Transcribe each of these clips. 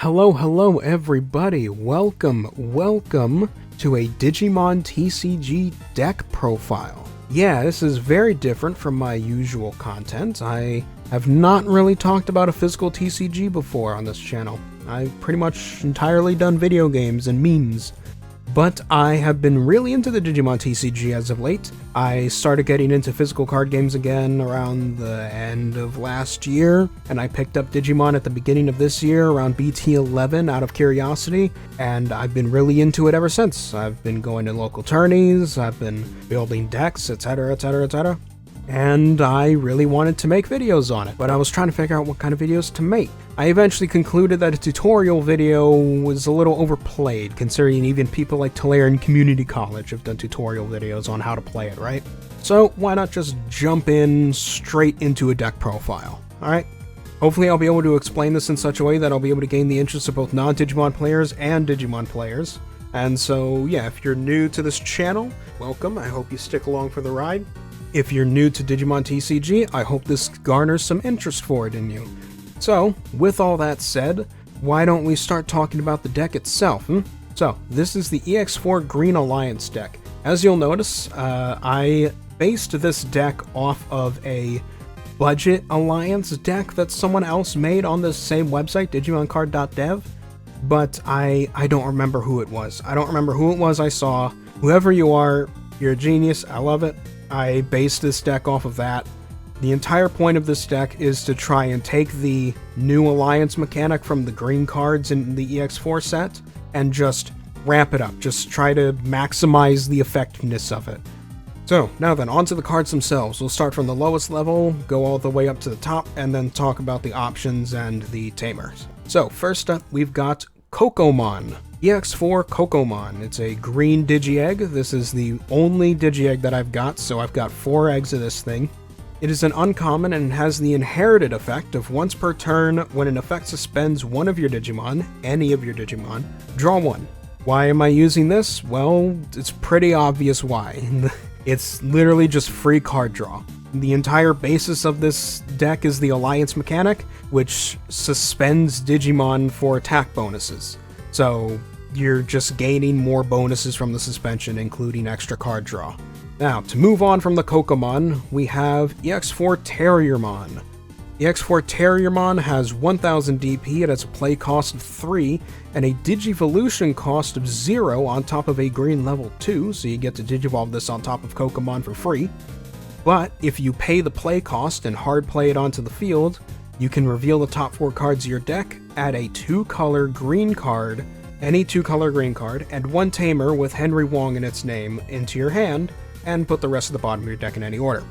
Hello everybody, welcome to a Digimon TCG deck profile. Yeah, this is very different from my usual content. I have not really talked about a physical TCG before on this channel. I've pretty much entirely done video games and memes. But I have been really into the Digimon TCG as of late. I started getting into physical card games again around the end of last year, and I picked up Digimon at the beginning of this year around BT11 out of curiosity, and I've been really into it ever since. I've been going to local tourneys, I've been building decks, etc, etc, etc. And I really wanted to make videos on it, but I was trying to figure out what kind of videos to make. I eventually concluded that a tutorial video was a little overplayed, considering even people like Tulare Community College have done tutorial videos on how to play it, right? So why not just jump in straight into a deck profile, alright? Hopefully I'll be able to explain this in such a way that I'll be able to gain the interest of both non-Digimon players and Digimon players. And so yeah, if you're new to this channel, welcome, I hope you stick along for the ride. If you're new to Digimon TCG, I hope this garners some interest for it in you. So, with all that said, why don't we start talking about the deck itself, So, this is the EX4 Green Alliance deck. As you'll notice, I based this deck off of a budget alliance deck that someone else made on this same website, digimoncard.dev, but I don't remember who it was. I don't remember who it was I saw. Whoever you are, you're a genius, I love it. I based this deck off of that. The entire point of this deck is to try and take the new alliance mechanic from the green cards in the EX4 set and just ramp it up. Just try to maximize the effectiveness of it. So, now then, onto the cards themselves. We'll start from the lowest level, go all the way up to the top, and then talk about the options and the tamers. So, first up, we've got Kokomon. EX4 Kokomon. It's a green Digi-Egg. This is the only Digi-Egg that I've got, so I've got 4 eggs of this thing. It is an uncommon and has the inherited effect of once per turn, when an effect suspends one of your Digimon, any of your Digimon, draw 1. Why am I using this? Well, it's pretty obvious why. It's literally just free card draw. The entire basis of this deck is the Alliance mechanic, which suspends Digimon for attack bonuses. So you're just gaining more bonuses from the suspension, including extra card draw. Now, to move on from the Kokomon, we have EX4 TheRatMan. EX4 TheRatMan has 1000 DP, it has a play cost of 3, and a Digivolution cost of 0 on top of a green level 2, so you get to Digivolve this on top of Kokomon for free. But if you pay the play cost and hard play it onto the field, you can reveal the top 4 cards of your deck, add a 2-color green card, any 2-color green card, and 1 tamer with Henry Wong in its name into your hand, and put the rest of the bottom of your deck in any order.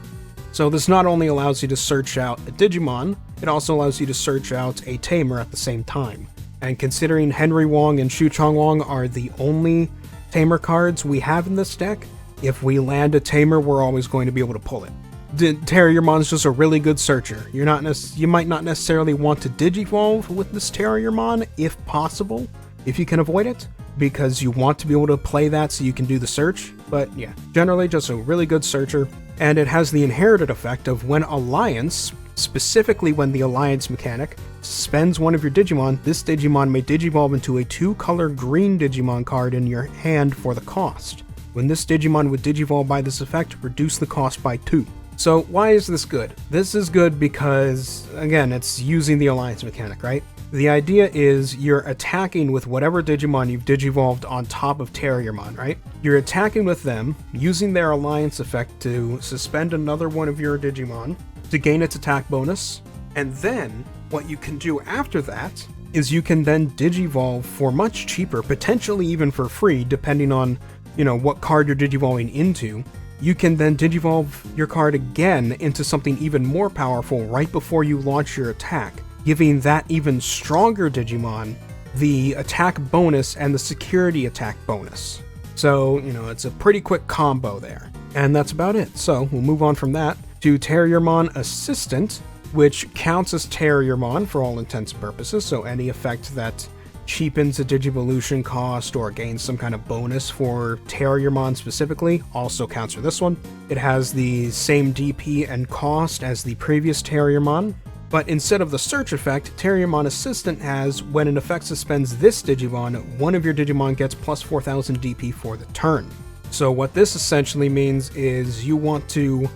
So this not only allows you to search out a Digimon, it also allows you to search out a tamer at the same time. And considering Henry Wong and Shu Chong Wong are the only tamer cards we have in this deck, if we land a tamer, we're always going to be able to pull it. TheRatMan's just a really good searcher. You might not necessarily want to Digivolve with this TheRatMan, if possible, if you can avoid it, because you want to be able to play that so you can do the search, but yeah, generally just a really good searcher, and it has the inherited effect of when Alliance, specifically when the Alliance mechanic, suspends one of your Digimon, this Digimon may Digivolve into a 2-color green Digimon card in your hand for the cost. When this Digimon would Digivolve by this effect, reduce the cost by 2. So why is this good? This is good because, again, it's using the Alliance mechanic, right? The idea is you're attacking with whatever Digimon you've Digivolved on top of TheRatMan, right? You're attacking with them, using their Alliance effect to suspend another one of your Digimon to gain its attack bonus, and then what you can do after that is you can then Digivolve for much cheaper, potentially even for free, depending on, what card you're Digivolving into. You can then Digivolve your card again into something even more powerful right before you launch your attack, giving that even stronger Digimon the attack bonus and the security attack bonus. So, it's a pretty quick combo there. And that's about it. So, we'll move on from that to TheRatMan Assistant, which counts as TheRatMan for all intents and purposes, so any effect that cheapens a Digivolution cost or gains some kind of bonus for TerraMon specifically, also counts for this one. It has the same DP and cost as the previous TerraMon, but instead of the search effect, TerraMon Assistant has, when an effect suspends this Digimon, one of your Digimon gets plus 4000 DP for the turn. So what this essentially means is you want to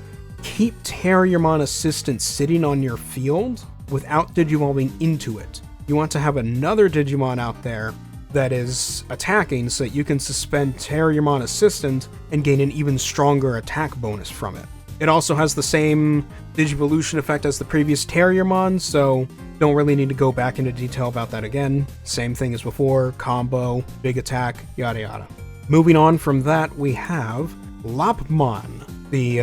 keep TerraMon Assistant sitting on your field without digivolving into it. You want to have another Digimon out there that is attacking so that you can suspend TerraMon Assistant and gain an even stronger attack bonus from it. It also has the same Digivolution effect as the previous TerraMon, so don't really need to go back into detail about that again. Same thing as before, combo, big attack, yada yada. Moving on from that, we have Lopmon, the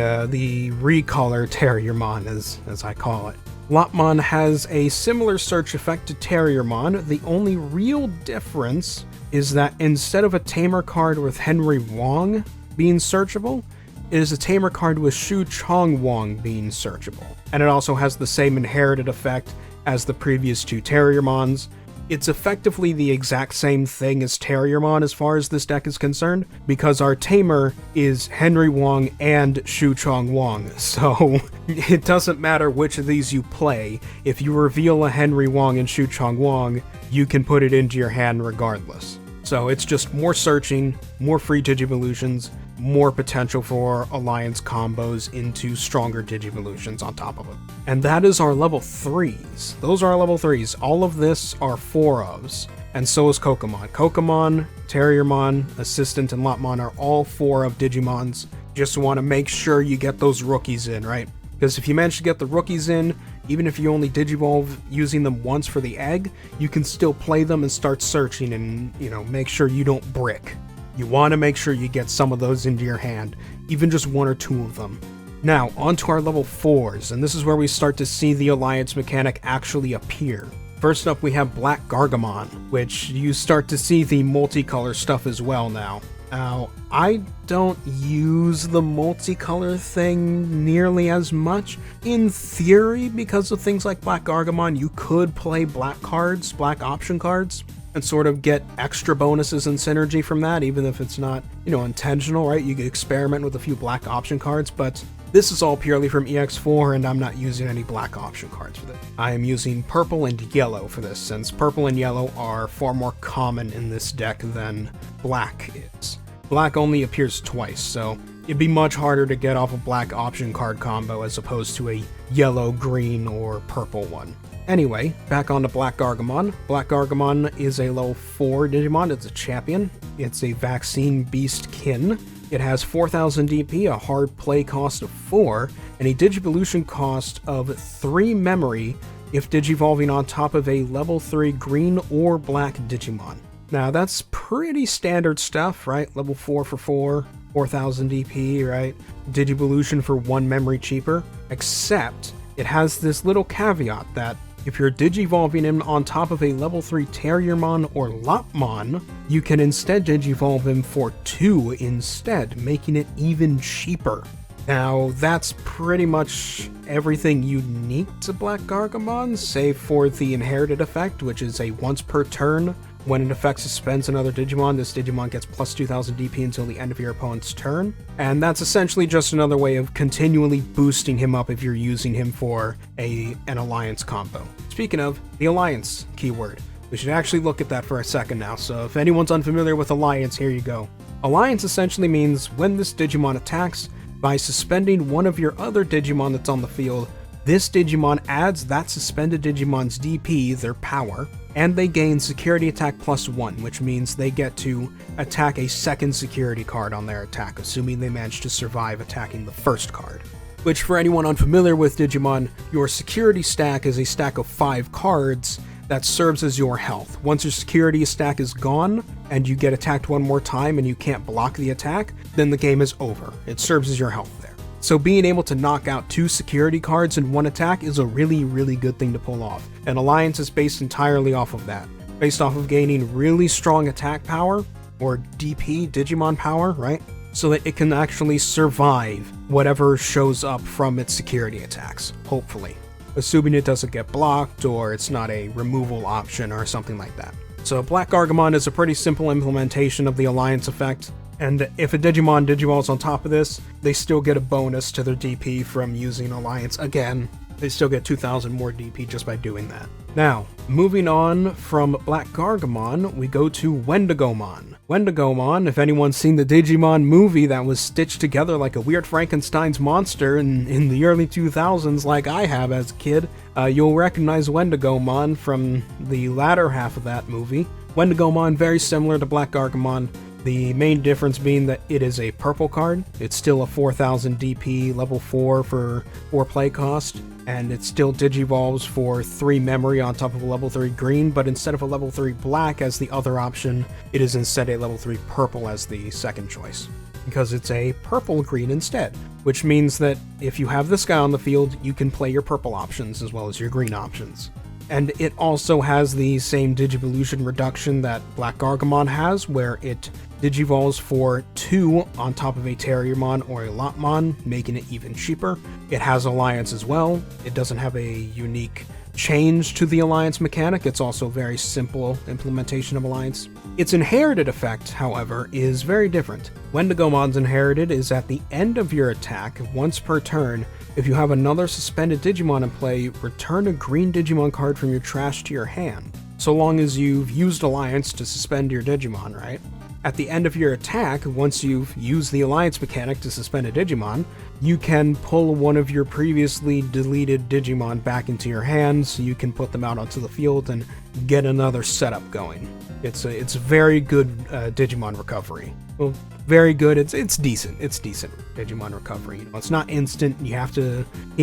recolor TerraMon as I call it. Lopmon has a similar search effect to TerraMon. The only real difference is that instead of a Tamer card with Henry Wong being searchable, it is a Tamer card with Shu Chong Wong being searchable. And it also has the same inherited effect as the previous two TerraMons. It's effectively the exact same thing as TerraMon as far as this deck is concerned, because our Tamer is Henry Wong and Shu Chong Wong, so it doesn't matter which of these you play. If you reveal a Henry Wong and Shu Chong Wong, you can put it into your hand regardless. So it's just more searching, more free Digivolutions, more potential for alliance combos into stronger Digivolutions on top of it. And that is our level 3s. Those are our level 3s. All of this are 4-ofs, and so is Kokomon. Kokomon, TerraMon, Assistant, and Lopmon are all 4-of Digimons. Just want to make sure you get those rookies in, right? Because if you manage to get the rookies in, even if you only Digivolve using them once for the egg, you can still play them and start searching and, make sure you don't brick. You want to make sure you get some of those into your hand, even just 1 or 2 of them. Now, on to our level 4s, and this is where we start to see the alliance mechanic actually appear. First up, we have Black Gargamon, which you start to see the multicolor stuff as well now. Now, I don't use the multicolor thing nearly as much. In theory, because of things like Black Gargamon, you could play black cards, black option cards, and sort of get extra bonuses and synergy from that, even if it's not, intentional, right? You could experiment with a few black option cards, but this is all purely from EX4, and I'm not using any black option cards for this. I am using purple and yellow for this, since purple and yellow are far more common in this deck than black is. Black only appears twice, so it'd be much harder to get off a black option card combo as opposed to a yellow, green, or purple one. Anyway, back on to Black Gargamon. Black Gargamon is a level 4 Digimon. It's a champion. It's a Vaccine Beast Kin. It has 4000 DP, a hard play cost of 4, and a Digivolution cost of 3 memory if Digivolving on top of a level 3 green or black Digimon. Now, that's pretty standard stuff, right? Level 4 for 4, 4000 DP, right? Digivolution for 1 memory cheaper, except it has this little caveat that if you're Digivolving him on top of a level 3 TerraMon or Lopmon, you can instead Digivolve him for 2 instead, making it even cheaper. Now, that's pretty much everything unique to Black Gargamon, save for the inherited effect, which is a once per turn. When an effect suspends another Digimon, this Digimon gets plus 2000 DP until the end of your opponent's turn. And that's essentially just another way of continually boosting him up if you're using him for an alliance combo. Speaking of, the alliance keyword. We should actually look at that for a second now, so if anyone's unfamiliar with alliance, here you go. Alliance essentially means when this Digimon attacks, by suspending one of your other Digimon that's on the field, this Digimon adds that suspended Digimon's DP, their power, and they gain security attack +1, which means they get to attack a second security card on their attack, assuming they manage to survive attacking the first card. Which, for anyone unfamiliar with Digimon, your security stack is a stack of 5 cards that serves as your health. Once your security stack is gone, and you get attacked one more time and you can't block the attack, then the game is over. It serves as your health there. So being able to knock out 2 security cards in one attack is a really, really good thing to pull off. And Alliance is based entirely off of that. Based off of gaining really strong attack power, or DP, Digimon power, right? So that it can actually survive whatever shows up from its security attacks, hopefully. Assuming it doesn't get blocked, or it's not a removal option or something like that. So Black Gargamon is a pretty simple implementation of the Alliance effect, and if a Digimon Digivolves on top of this, they still get a bonus to their DP from using Alliance again. They still get 2,000 more DP just by doing that. Now, moving on from Black Gargamon, we go to Wendigomon. Wendigomon, if anyone's seen the Digimon movie that was stitched together like a weird Frankenstein's monster in the early 2000s like I have as a kid, you'll recognize Wendigomon from the latter half of that movie. Wendigomon, very similar to Black Gargamon, the main difference being that it is a purple card. It's still a 4,000 DP level 4 for 4 play cost, and it still digivolves for 3 memory on top of a level 3 green, but instead of a level 3 black as the other option, it is instead a level 3 purple as the second choice, because it's a purple green instead, which means that if you have this guy on the field, you can play your purple options as well as your green options. And it also has the same Digivolution reduction that Black Gargamon has, where it digivolves for 2 on top of a Terriermon or a Lopmon, making it even cheaper. It has Alliance as well. It doesn't have a unique change to the Alliance mechanic. It's also a very simple implementation of Alliance. Its inherited effect, however, is very different. Wendigomon's inherited is at the end of your attack, once per turn. If you have another suspended Digimon in play, return a green Digimon card from your trash to your hand, so long as you've used Alliance to suspend your Digimon, right? At the end of your attack, once you've used the Alliance mechanic to suspend a Digimon, you can pull one of your previously deleted Digimon back into your hands, so you can put them out onto the field and get another setup going. It's very good Digimon recovery. Well, very good. It's decent. It's decent Digimon recovery. You know, it's not instant. He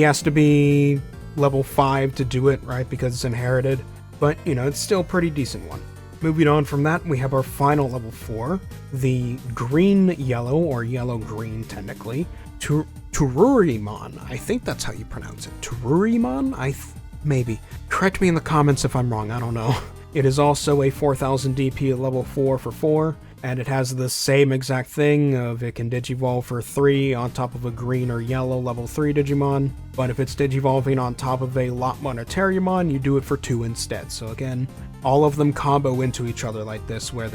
has to be level 5 to do it, right? Because it's inherited. But you know, it's still a pretty decent one. Moving on from that, we have our final level 4, the green-yellow, or yellow-green technically, Terurimon. I think that's how you pronounce it. Terurimon? Maybe. Correct me in the comments if I'm wrong, I don't know. It is also a 4,000 DP at level 4 for 4, and it has the same exact thing of it can digivolve for 3 on top of a green or yellow level 3 Digimon, but if it's digivolving on top of a Lopmon or Terriermon, you do it for 2 instead. So again, all of them combo into each other like this, where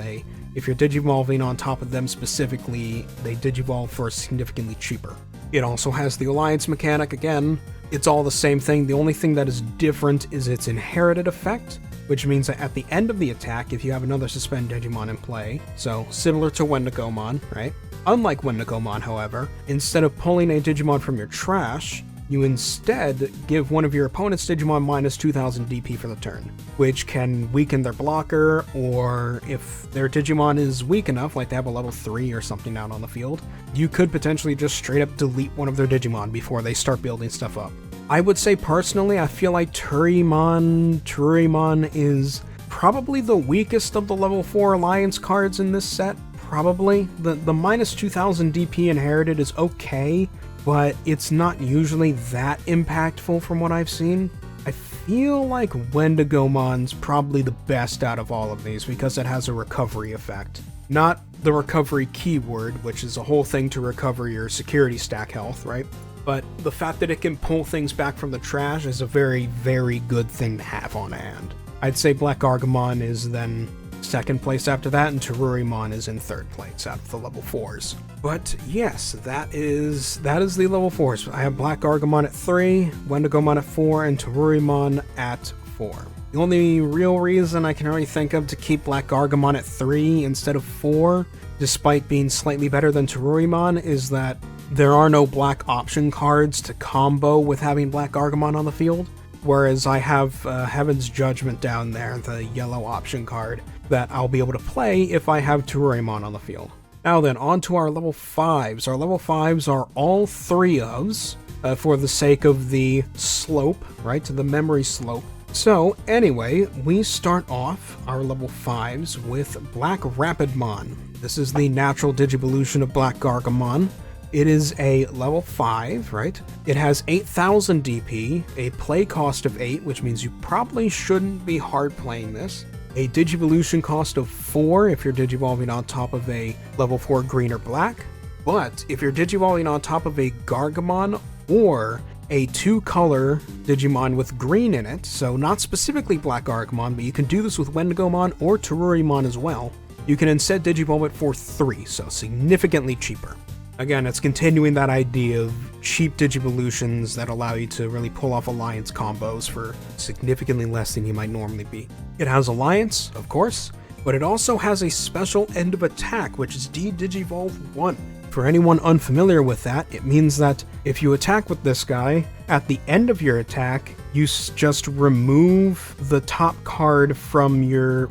if you're digivolving on top of them specifically, they digivolve for significantly cheaper. It also has the Alliance mechanic again. It's all the same thing. The only thing that is different is its inherited effect, which means that at the end of the attack, if you have another suspend Digimon in play, so similar to Wendigomon, right? Unlike Wendigomon, however, instead of pulling a Digimon from your trash, you instead give one of your opponent's Digimon minus 2,000 DP for the turn, which can weaken their blocker, or if their Digimon is weak enough, like they have a level 3 or something out on the field, you could potentially just straight up delete one of their Digimon before they start building stuff up. I would say personally, I feel like Terurimon is probably the weakest of the level 4 Alliance cards in this set, probably. The minus 2,000 DP inherited is okay, but it's not usually that impactful from what I've seen. I feel like Wendigomon's probably the best out of all of these because it has a recovery effect. Not the recovery keyword, which is a whole thing to recover your security stack health, right? But the fact that it can pull things back from the trash is a very, very good thing to have on hand. I'd say Black Gargamon is then second place after that, and Terurimon is in third place out of the level 4s. But yes, that is the level 4s. I have Black Gargamon at 3, Wendigomon at 4, and Terurimon at 4. The only real reason I can really think of to keep Black Gargamon at 3 instead of 4, despite being slightly better than Terurimon, is that there are no black option cards to combo with having Black Gargamon on the field, whereas I have Heaven's Judgment down there, the yellow option card, that I'll be able to play if I have Terurimon on the field. Now then, on to our level 5s. Our level 5s are all 3-ofs, for the sake of the slope, right, to the memory slope. So, anyway, we start off our level 5s with Black Rapidmon. This is the natural Digivolution of Black Gargamon. It is a level 5, right? It has 8,000 DP, a play cost of 8, which means you probably shouldn't be hard playing this. A Digivolution cost of 4 if you're Digivolving on top of a level 4 green or black. But if you're Digivolving on top of a Gargamon or a 2-color Digimon with green in it, so not specifically Black Arcmon, but you can do this with Wendigomon or TheRatMan as well. You can instead Digivolve it for 3, so significantly cheaper. Again, it's continuing that idea of cheap Digivolutions that allow you to really pull off Alliance combos for significantly less than you might normally be. It has Alliance, of course, but it also has a special end of attack, which is D-Digivolve 1. For anyone unfamiliar with that, it means that if you attack with this guy, at the end of your attack, you just remove the top card from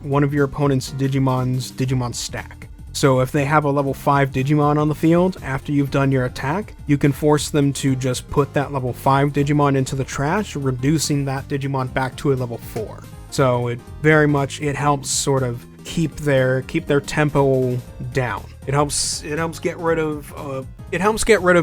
one of your opponent's Digimon stack. So if they have a level 5 Digimon on the field, after you've done your attack, you can force them to just put that level 5 Digimon into the trash, reducing that Digimon back to a level 4. So it helps sort of keep their tempo down. It helps get rid of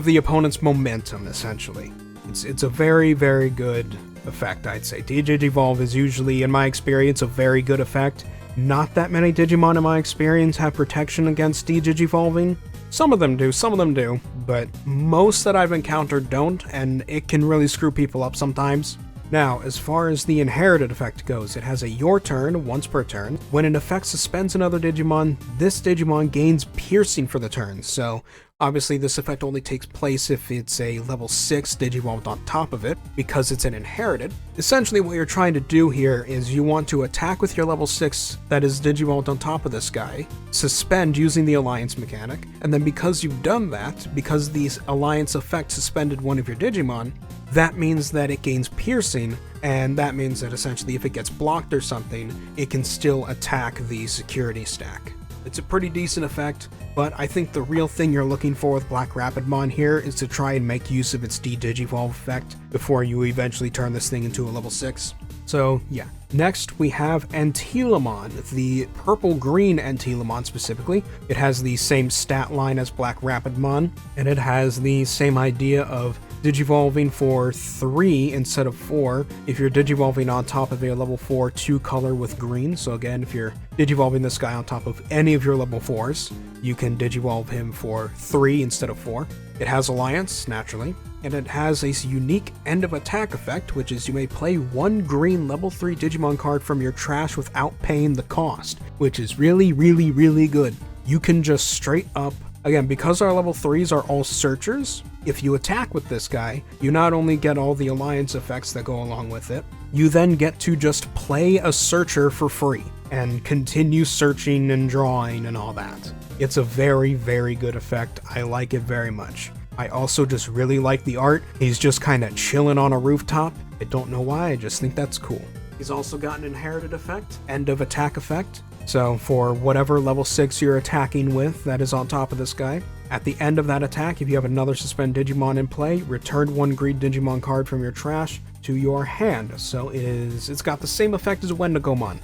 the opponent's momentum, essentially. It's a very, very good effect, I'd say. D-Digivolve is usually, in my experience, a very good effect. Not that many Digimon in my experience have protection against D-Digivolving. Some of them do, but most that I've encountered don't, and it can really screw people up sometimes. Now, as far as the inherited effect goes, it has a your turn once per turn. When an effect suspends another Digimon, this Digimon gains piercing for the turn, so obviously this effect only takes place if it's a level 6 Digivolved on top of it, because it's an inherited. Essentially what you're trying to do here is you want to attack with your level 6 that is Digivolved on top of this guy, suspend using the Alliance mechanic, and then because you've done that, because the Alliance effect suspended one of your Digimon, that means that it gains piercing, and that means that essentially if it gets blocked or something, it can still attack the security stack. It's a pretty decent effect, but I think the real thing you're looking for with TheRatMan here is to try and make use of its D-Digivolve effect before you eventually turn this thing into a level 6. So yeah. Next we have Antylamon, the purple-green Antylamon specifically. It has the same stat line as TheRatMan, and it has the same idea of Digivolving for 3 instead of 4 if you're Digivolving on top of a level 4 2-color with green. So again, if you're Digivolving this guy on top of any of your level 4s, you can Digivolve him for 3 instead of 4. It has Alliance, naturally, and it has a unique end of attack effect, which is you may play 1 green level 3 Digimon card from your trash without paying the cost, which is really, really, really good. You can just straight up, again, because our level 3s are all searchers, if you attack with this guy, you not only get all the Alliance effects that go along with it, you then get to just play a searcher for free and continue searching and drawing and all that. It's a very, very good effect. I like it very much. I also just really like the art. He's just kind of chilling on a rooftop. I don't know why, I just think that's cool. He's also got an inherited effect, end of attack effect. So for whatever level 6 you're attacking with that is on top of this guy, at the end of that attack, if you have another suspend Digimon in play, return 1 green Digimon card from your trash to your hand. So it's got the same effect as Wendigomon.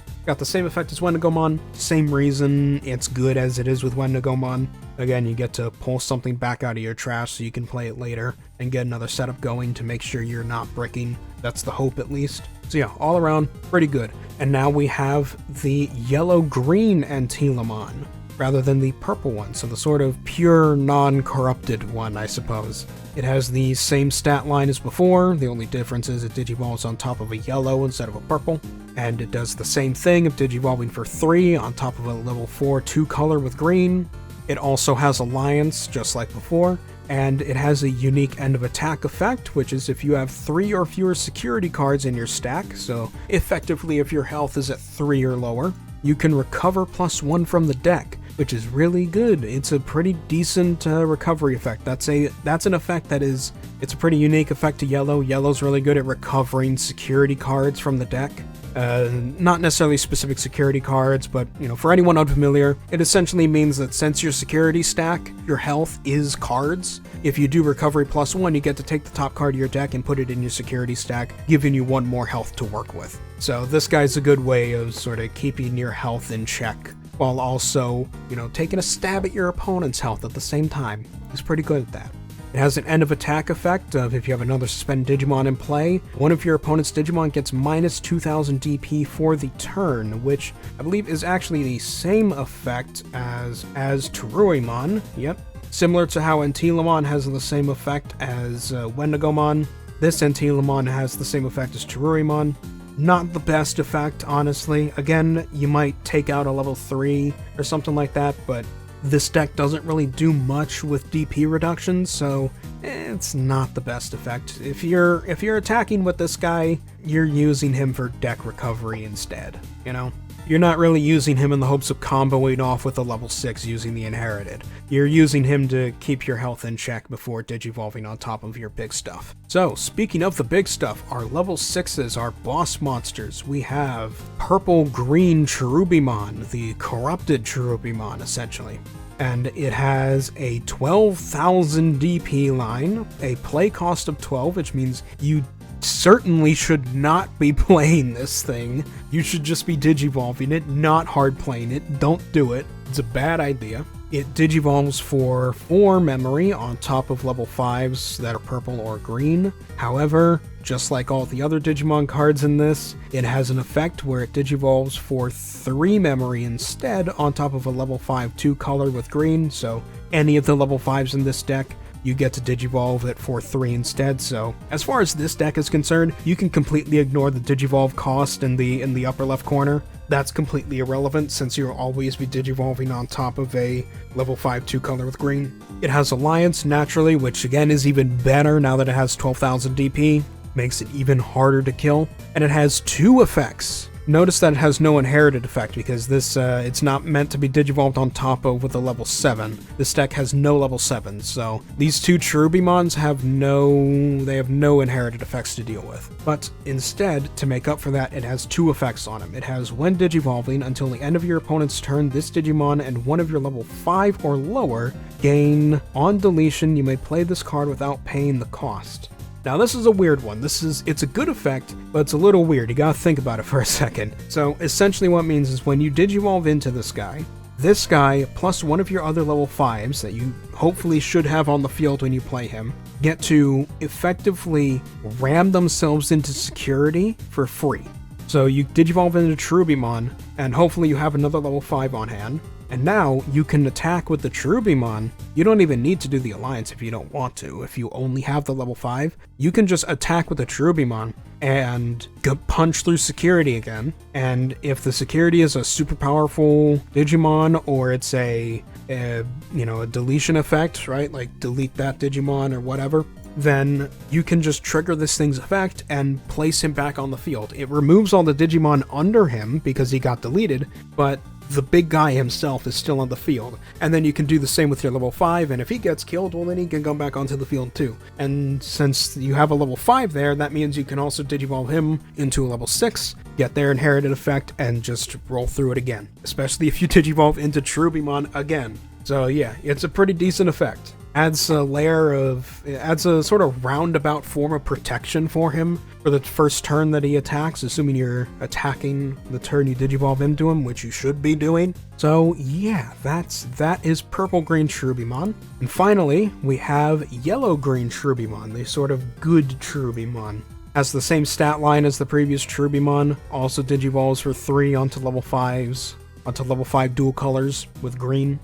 Same reason it's good as it is with Wendigomon. Again, you get to pull something back out of your trash so you can play it later and get another setup going to make sure you're not bricking. That's the hope, at least. So yeah, all around, pretty good. And now we have the yellow-green Antylamon, rather than the purple one, so the sort of pure, non-corrupted one, I suppose. It has the same stat line as before, the only difference is it digivolves on top of a yellow instead of a purple, and it does the same thing of digivolving for 3 on top of a level 4 2-color with green. It also has Alliance, just like before, and it has a unique end of attack effect, which is if you have 3 or fewer security cards in your stack, so effectively if your health is at 3 or lower, you can recover +1 from the deck, which is really good. It's a pretty decent recovery effect. That's an effect it's a pretty unique effect to Yellow. Yellow's really good at recovering security cards from the deck. Not necessarily specific security cards, but for anyone unfamiliar, it essentially means that since your security stack, your health is cards, if you do recovery +1, you get to take the top card of your deck and put it in your security stack, giving you 1 more health to work with. So this guy's a good way of sort of keeping your health in check, while also, taking a stab at your opponent's health at the same time. He's pretty good at that. It has an end of attack effect of if you have another suspended Digimon in play, one of your opponent's Digimon gets minus 2000 DP for the turn, which I believe is actually the same effect as TheRatMan. Yep. Similar to how Antylamon has the same effect as Wendigomon, This Antylamon has the same effect as Terurimon. Not the best effect, honestly. Again, you might take out a level 3 or something like that, but this deck doesn't really do much with DP reduction, so it's not the best effect. If you're attacking with this guy, you're using him for deck recovery instead, you know? You're not really using him in the hopes of comboing off with a level 6 using the Inherited. You're using him to keep your health in check before digivolving on top of your big stuff. So, speaking of the big stuff, our level 6s are boss monsters. We have purple-green Cherubimon, the corrupted Cherubimon, essentially. And it has a 12,000 DP line, a play cost of 12, which means you certainly should not be playing this thing. You should just be digivolving it, not hard playing it. Don't do it. It's a bad idea. It digivolves for 4 memory on top of level 5s that are purple or green. However, just like all the other Digimon cards in this, it has an effect where it digivolves for 3 memory instead on top of a level 5 2 color with green, so any of the level 5s in this deck, you get to digivolve it for 3 instead. So as far as this deck is concerned, you can completely ignore the digivolve cost in the upper left corner. That's completely irrelevant since you'll always be digivolving on top of a level 5 2 color with green. It has Alliance naturally, which again is even better now that it has 12,000 DP, makes it even harder to kill. And it has 2 effects. Notice that it has no inherited effect because this it's not meant to be digivolved on top of with a level 7. This deck has no level 7, so these 2 Cherubimons have no inherited effects to deal with. But instead, to make up for that, it has 2 effects on him. It has when digivolving until the end of your opponent's turn, this Digimon and one of your level 5 or lower gain on deletion. You may play this card without paying the cost. Now this is a weird one. It's a good effect, but it's a little weird. You gotta think about it for a second. So essentially what it means is when you digivolve into this guy plus one of your other level 5s that you hopefully should have on the field when you play him, get to effectively ram themselves into security for free. So you digivolve into Cherubimon, and hopefully you have another level 5 on hand. And now you can attack with the Cherubimon. You don't even need to do the Alliance if you don't want to. If you only have the level 5, you can just attack with the Cherubimon and punch through security again. And if the security is a super powerful Digimon or it's a deletion effect, right? Like delete that Digimon or whatever, then you can just trigger this thing's effect and place him back on the field. It removes all the Digimon under him because he got deleted, but the big guy himself is still on the field. And then you can do the same with your level 5, and if he gets killed, well then he can come back onto the field too. And since you have a level 5 there, that means you can also digivolve him into a level 6, get their inherited effect, and just roll through it again. Especially if you digivolve into Cherubimon again. So yeah, it's a pretty decent effect. Adds a sort of roundabout form of protection for him for the first turn that he attacks, assuming you're attacking the turn you digivolve into him, which you should be doing. So yeah, that is purple-green Cherubimon. And finally, we have yellow-green Cherubimon, the sort of good Cherubimon. Has the same stat line as the previous Cherubimon, also digivolves for 3 onto level 5s, onto level 5 dual colors with green.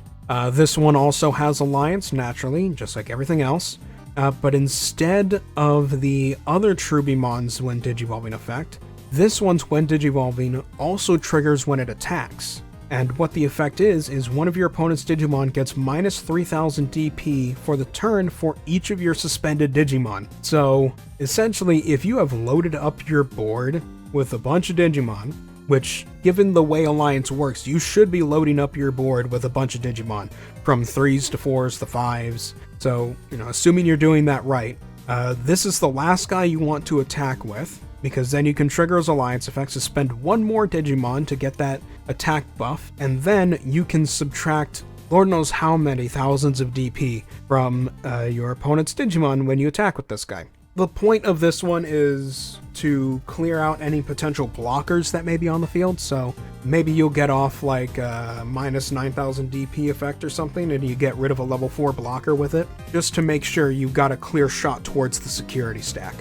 This one also has Alliance, naturally, just like everything else, but instead of the other Cherubimons when digivolving effect, this one's when digivolving also triggers when it attacks. And what the effect is one of your opponent's Digimon gets minus 3,000 DP for the turn for each of your suspended Digimon. So, essentially, if you have loaded up your board with a bunch of Digimon, which, given the way Alliance works, you should be loading up your board with a bunch of Digimon, from 3s to 4s to 5s. So, assuming you're doing that right, this is the last guy you want to attack with, because then you can trigger his Alliance effects to spend 1 more Digimon to get that attack buff, and then you can subtract Lord knows how many thousands of DP from your opponent's Digimon when you attack with this guy. The point of this one is to clear out any potential blockers that may be on the field, so maybe you'll get off like a minus 9,000 DP effect or something, and you get rid of a level 4 blocker with it, just to make sure you've got a clear shot towards the security stack.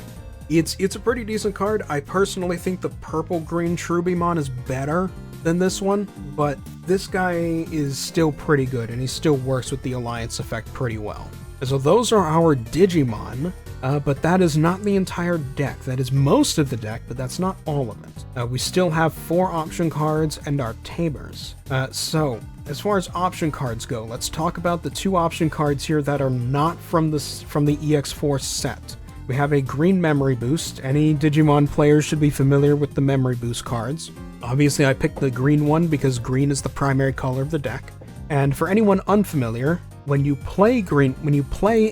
It's a pretty decent card. I personally think the purple-green Cherubimon is better than this one, but this guy is still pretty good, and he still works with the Alliance effect pretty well. So those are our Digimon, but that is not the entire deck. That is most of the deck, but that's not all of it. We still have 4 option cards and our tamers. So as far as option cards go, let's talk about the 2 option cards here that are not from the EX4 set. We have a green memory boost. Any Digimon players should be familiar with the memory boost cards. Obviously, I picked the green one because green is the primary color of the deck. And for anyone unfamiliar, when you play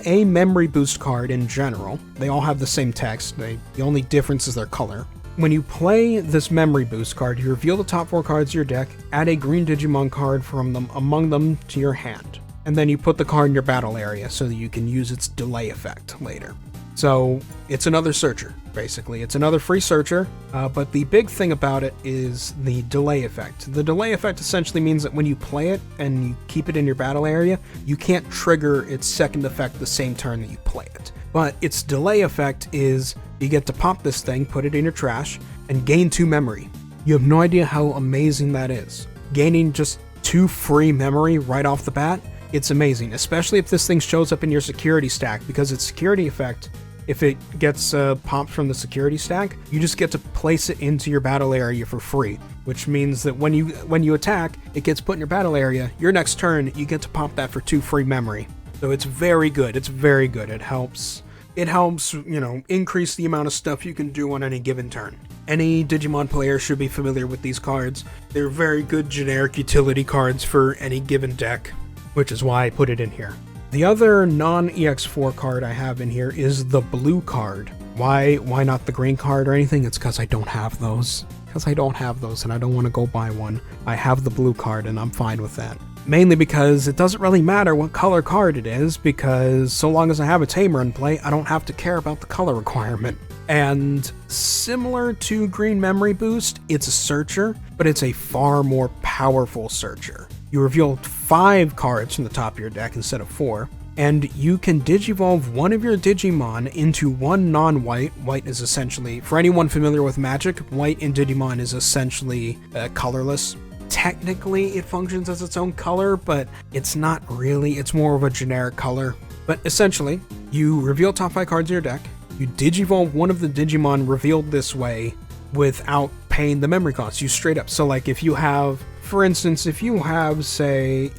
a memory boost card in general, they all have the same text. The only difference is their color. When you play this memory boost card, you reveal the top 4 cards of your deck, add a green Digimon card from among them to your hand, and then you put the card in your battle area so that you can use its delay effect later. So it's another searcher, basically. It's another free searcher, but the big thing about it is the delay effect. The delay effect essentially means that when you play it and you keep it in your battle area, you can't trigger its second effect the same turn that you play it. But its delay effect is you get to pop this thing, put it in your trash, and gain 2 memory. You have no idea how amazing that is. Gaining just 2 free memory right off the bat, it's amazing, especially if this thing shows up in your security stack, because its security effect, if it gets popped from the security stack, you just get to place it into your battle area for free, which means that when you attack, it gets put in your battle area. Your next turn, you get to pop that for 2 free memory. So it's very good. It's very good. It helps, increase the amount of stuff you can do on any given turn. Any Digimon player should be familiar with these cards. They're very good generic utility cards for any given deck, which is why I put it in here. The other non-EX4 card I have in here is the blue card. Why not the green card or anything? It's because I don't have those. And I don't want to go buy one. I have the blue card and I'm fine with that. Mainly because it doesn't really matter what color card it is, because so long as I have a tamer in play, I don't have to care about the color requirement. And similar to Green Memory Boost, it's a searcher, but it's a far more powerful searcher. You reveal 5 cards from the top of your deck instead of 4, and you can digivolve one of your Digimon into one non-white. White is essentially, for anyone familiar with Magic, white in Digimon is essentially colorless. Technically, it functions as its own color, but it's not really. It's more of a generic color. But essentially, you reveal top 5 cards in your deck, you digivolve one of the Digimon revealed this way without paying the memory cost. You straight up. So like if you have, for instance, say,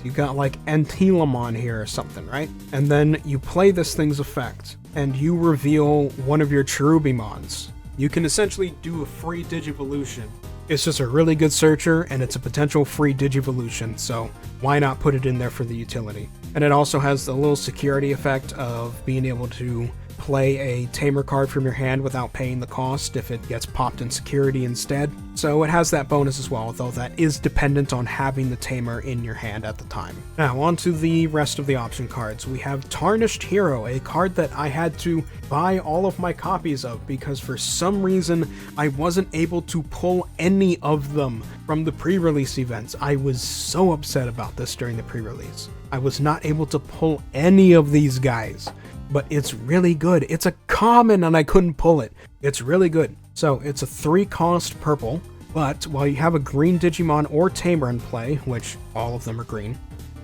you got like Antylamon here or something, right? And then you play this thing's effect, and you reveal one of your Cherubimons. You can essentially do a free Digivolution. It's just a really good searcher, and it's a potential free Digivolution, so why not put it in there for the utility? And it also has the little security effect of being able to play a tamer card from your hand without paying the cost if it gets popped in security instead. So it has that bonus as well, though that is dependent on having the tamer in your hand at the time. Now on to the rest of the option cards. We have Tarnished Hero, a card that I had to buy all of my copies of because for some reason I wasn't able to pull any of them from the pre-release events. I was so upset about this during the pre-release. I was not able to pull any of these guys. But it's really good. It's a common and I couldn't pull it. It's really good. So it's a 3-cost purple, but while you have a green Digimon or tamer in play, which all of them are green,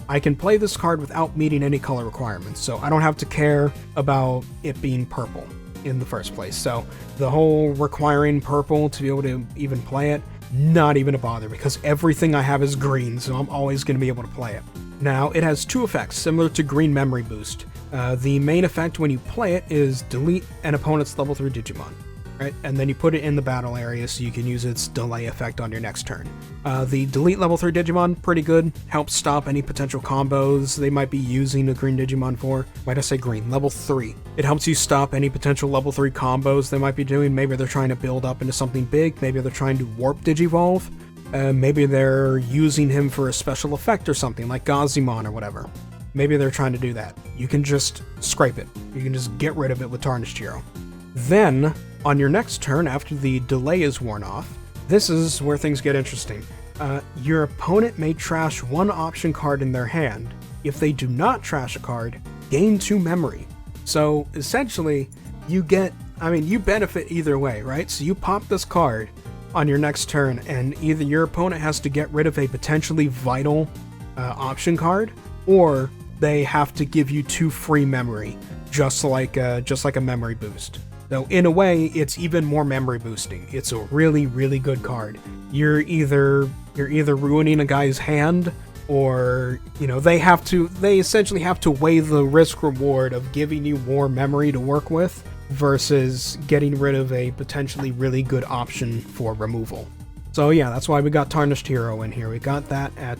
I can play this card without meeting any color requirements. So I don't have to care about it being purple in the first place. So the whole requiring purple to be able to even play it, not even a bother because everything I have is green, so I'm always going to be able to play it. Now, it has 2 effects similar to Green Memory Boost. The main effect when you play it is delete an opponent's level 3 Digimon, right? And then you put it in the battle area so you can use its delay effect on your next turn. The delete level 3 Digimon, pretty good. Helps stop any potential combos they might be using a green Digimon for. Why'd I say green? Level 3. It helps you stop any potential level 3 combos they might be doing. Maybe they're trying to build up into something big. Maybe they're trying to warp Digivolve. Maybe they're using him for a special effect or something, like Gazimon or whatever. Maybe they're trying to do that. You can just scrape it. You can just get rid of it with Tarnished Hero. Then, on your next turn, after the delay is worn off, this is where things get interesting. Your opponent may trash 1 option card in their hand. If they do not trash a card, gain 2 memory. So, essentially, you benefit either way, right? So you pop this card on your next turn, and either your opponent has to get rid of a potentially vital option card, or they have to give you 2 free memory, just like a memory boost. So in a way, it's even more memory boosting. It's a really, really good card. You're either ruining a guy's hand, or, you know, they essentially have to weigh the risk reward of giving you more memory to work with versus getting rid of a potentially really good option for removal. So yeah, that's why we got Tarnished Hero in here. We got that at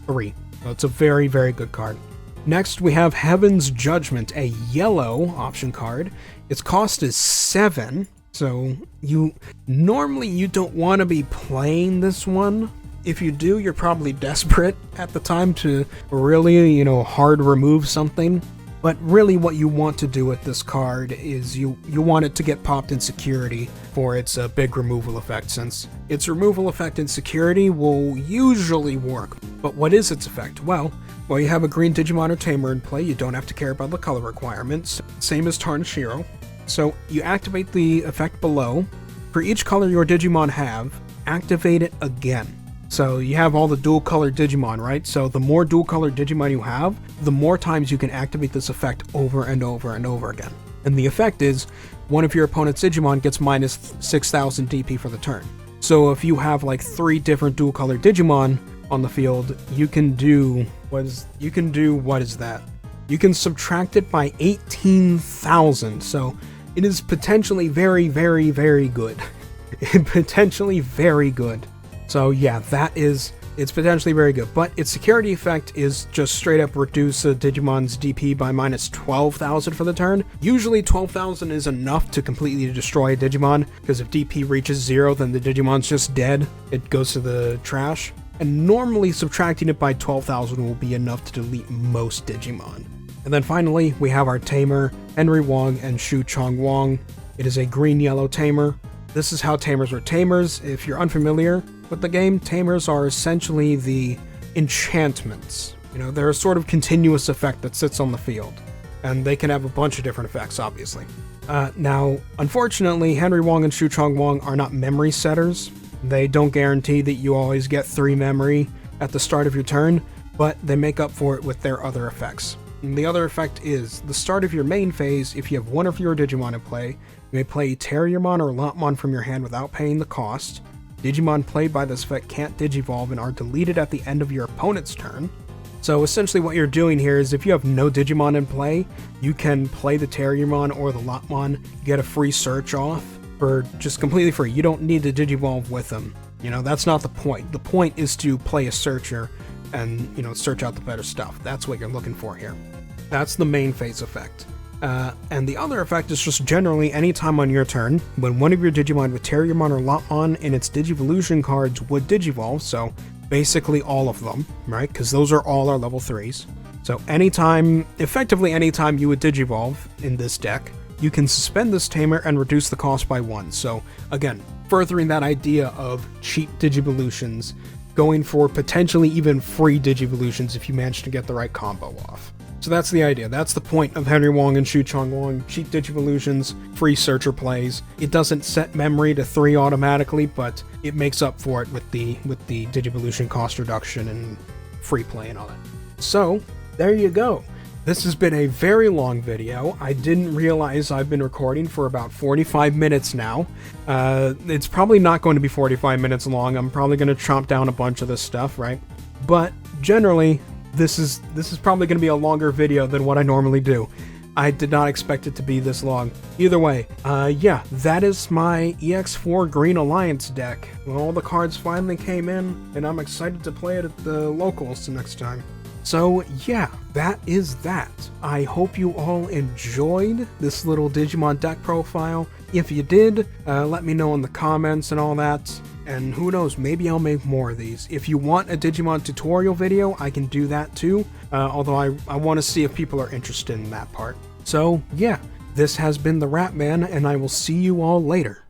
3. So it's a very, very good card. Next, we have Heaven's Judgment, a yellow option card. Its cost is 7, so you don't want to be playing this one. If you do, you're probably desperate at the time to really, you know, hard remove something. But really what you want to do with this card is you want it to get popped in security for its big removal effect, since its removal effect in security will usually work. But what is its effect? Well, you have a green Digimon or Tamer in play, you don't have to care about the color requirements, same as Tarnished Hero. So you activate the effect below. For each color your Digimon have, activate it again. So you have all the dual color Digimon, right? So the more dual color Digimon you have, the more times you can activate this effect over and over and over again. And the effect is, one of your opponent's Digimon gets minus 6,000 DP for the turn. So if you have like 3 different dual color Digimon on the field, you can do, what is that? You can subtract it by 18,000. So it is potentially very, very, very good. Potentially very good. So yeah, it's potentially very good, but its security effect is just straight up reduce a Digimon's DP by minus 12,000 for the turn. Usually 12,000 is enough to completely destroy a Digimon, because if DP reaches 0, then the Digimon's just dead. It goes to the trash. And normally subtracting it by 12,000 will be enough to delete most Digimon. And then finally, we have our Tamer, Henry Wong and Shu Chong Wong. It is a green-yellow Tamer. This is how Tamers are Tamers. If you're unfamiliar with the game, Tamers are essentially the enchantments. You know, they're a sort of continuous effect that sits on the field, and they can have a bunch of different effects, obviously. Now, unfortunately, Henry Wong and Shu Chong Wong are not memory setters. They don't guarantee that you always get 3 memory at the start of your turn, but they make up for it with their other effects. And the other effect is, the start of your main phase, if you have one of your Digimon in play, you may play TheRatMan or Lopmon from your hand without paying the cost. Digimon played by this effect can't digivolve and are deleted at the end of your opponent's turn. So essentially what you're doing here is, if you have no Digimon in play, you can play the TheRatMan or the Lopmon, get a free search off for just completely free. You don't need to digivolve with them. You know, that's not the point. The point is to play a searcher and, you know, search out the better stuff. That's what you're looking for here. That's the main phase effect. And the other effect is just generally anytime on your turn, when one of your Digimon with TheRatMan or Lopmon and its Digivolution cards would digivolve, so basically all of them, right? Because those are all our level 3s. So effectively anytime you would digivolve in this deck, you can suspend this Tamer and reduce the cost by 1. So again, furthering that idea of cheap Digivolutions, going for potentially even free Digivolutions if you manage to get the right combo off. So that's the idea. That's the point of Henry Wong and Shu Chong Wong. Cheap Digivolutions, free searcher plays. It doesn't set memory to 3 automatically, but it makes up for it with the Digivolution cost reduction and free play and all that. So there you go. This has been a very long video. I didn't realize I've been recording for about 45 minutes now. It's probably not going to be 45 minutes long. I'm probably going to chomp down a bunch of this stuff, right? But generally, this is probably going to be a longer video than what I normally do. I did not expect it to be this long. Either way, yeah, that is my EX4 Green Alliance deck. All the cards finally came in, and I'm excited to play it at the locals next time. So yeah, that is that. I hope you all enjoyed this little Digimon deck profile. If you did, let me know in the comments and all that. And who knows, maybe I'll make more of these. If you want a Digimon tutorial video, I can do that too. Although I want to see if people are interested in that part. So yeah, this has been TheRatMan, and I will see you all later.